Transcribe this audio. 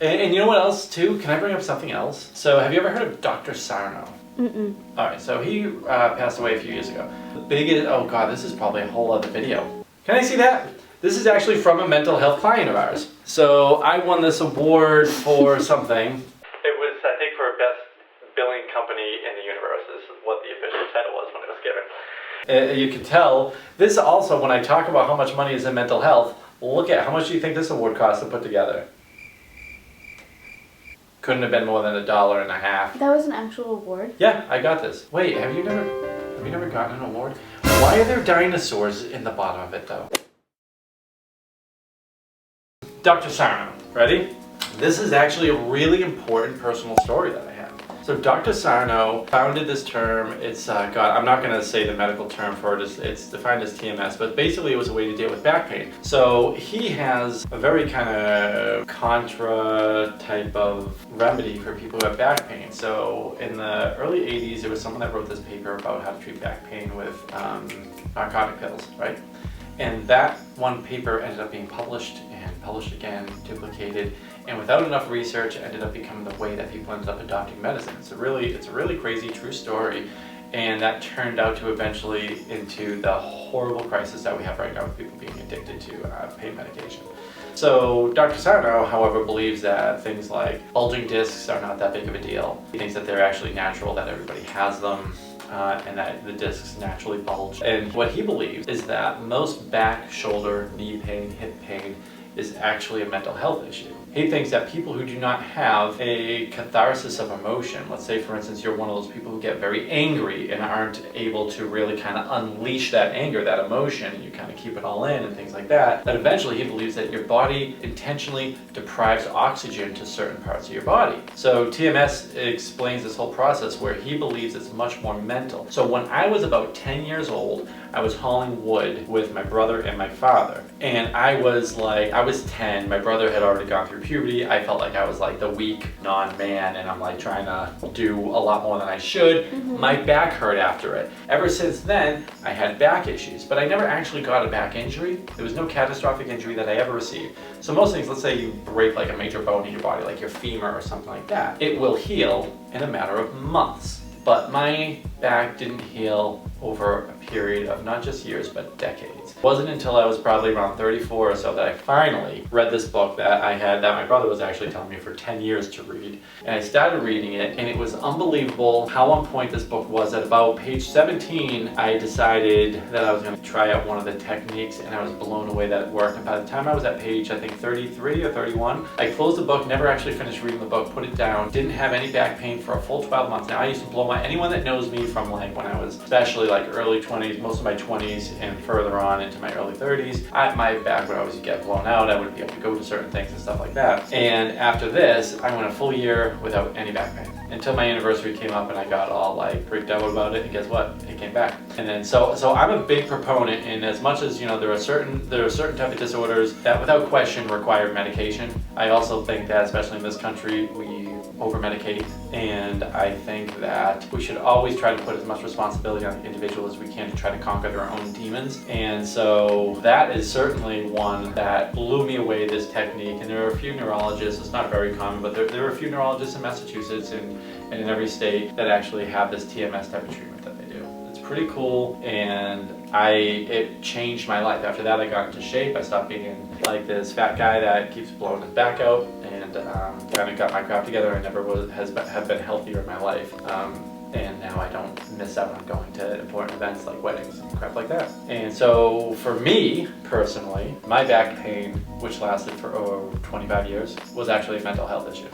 And you know what else too? Can I bring up something else? So have you ever heard of Dr. Sarno? Mm-mm. Alright, so he passed away a few years ago. The biggest, oh god, this is probably a whole other video. Can I see that? This is actually from a mental health client of ours. So I won this award for something. It was, I think, for best billing company in the universe is what the official title was when it was given. You can tell, this also, when I talk about how much money is in mental health, look at how much do you think this award cost to put together? Couldn't have been more than $1.50. That was an actual award? Yeah, I got this. Wait, have you never gotten an award? Why are there dinosaurs in the bottom of it though? Dr. Sarno, ready? This is actually a really important personal story that I have. So Dr. Sarno founded this term, it's, God, I'm not gonna say the medical term for it, it's defined as TMS, but basically it was a way to deal with back pain. So he has a very kind of contra type of remedy for people who have back pain. So in the early 80s, there was someone that wrote this paper about how to treat back pain with narcotic pills, right? And that one paper ended up being published and published again, duplicated, and without enough research, ended up becoming the way that people ended up adopting medicine. It's a really crazy true story, and that turned out to eventually into the horrible crisis that we have right now with people being addicted to pain medication. So Dr. Sarno, however, believes that things like bulging discs are not that big of a deal. He thinks that they're actually natural, that everybody has them. And that the discs naturally bulge. And what he believes is that most back, shoulder, knee pain, hip pain is actually a mental health issue. He thinks that people who do not have a catharsis of emotion, let's say for instance you're one of those people who get very angry and aren't able to really kind of unleash that anger, that emotion, and you kind of keep it all in and things like that, that eventually he believes that your body intentionally deprives oxygen to certain parts of your body. So TMS explains this whole process where he believes it's much more mental. So when I was about 10 years old, I was hauling wood with my brother and my father. And I was 10, my brother had already gone through puberty. I felt like I was like the weak non-man and I'm like trying to do a lot more than I should. Mm-hmm. My back hurt after it. Ever since then, I had back issues, but I never actually got a back injury. There was no catastrophic injury that I ever received. So most things, let's say you break like a major bone in your body, like your femur or something like that, it will heal in a matter of months. But my back didn't heal over a period of not just years, but decades. It wasn't until I was probably around 34 or so that I finally read this book that my brother was actually telling me for 10 years to read. And I started reading it, and it was unbelievable how on point this book was. At about page 17, I decided that I was going to try out one of the techniques, and I was blown away that it worked. And by the time I was at page, I think 33 or 31, I closed the book, never actually finished reading the book, put it down, didn't have any back pain for a full 12 months. Now I used to blow anyone that knows me from like when I was especially like early 20s, most of my 20s and further on into my early 30s, my back would always get blown out. I wouldn't be able to go to certain things and stuff like that. And after this, I went a full year without any back pain until my anniversary came up and I got all like freaked out about it, and guess what? It came back. And then so I'm a big proponent, in as much as, you know, there are certain type of disorders that without question require medication. I also think that, especially in this country, we over-medicate, and I think that we should always try to put as much responsibility on the individual as we can to try to conquer their own demons. And so that is certainly one that blew me away, this technique. And there are a few neurologists, it's not very common, but there are a few neurologists in Massachusetts and in every state that actually have this TMS type of treatment that they do. It's pretty cool, and it changed my life. After that, I got into shape. I stopped being like this fat guy that keeps blowing his back out, and kind of got my crap together. I never have been healthier in my life. And now I don't miss out on going to important events like weddings and crap like that. And so for me, personally, my back pain, which lasted for over 25 years, was actually a mental health issue.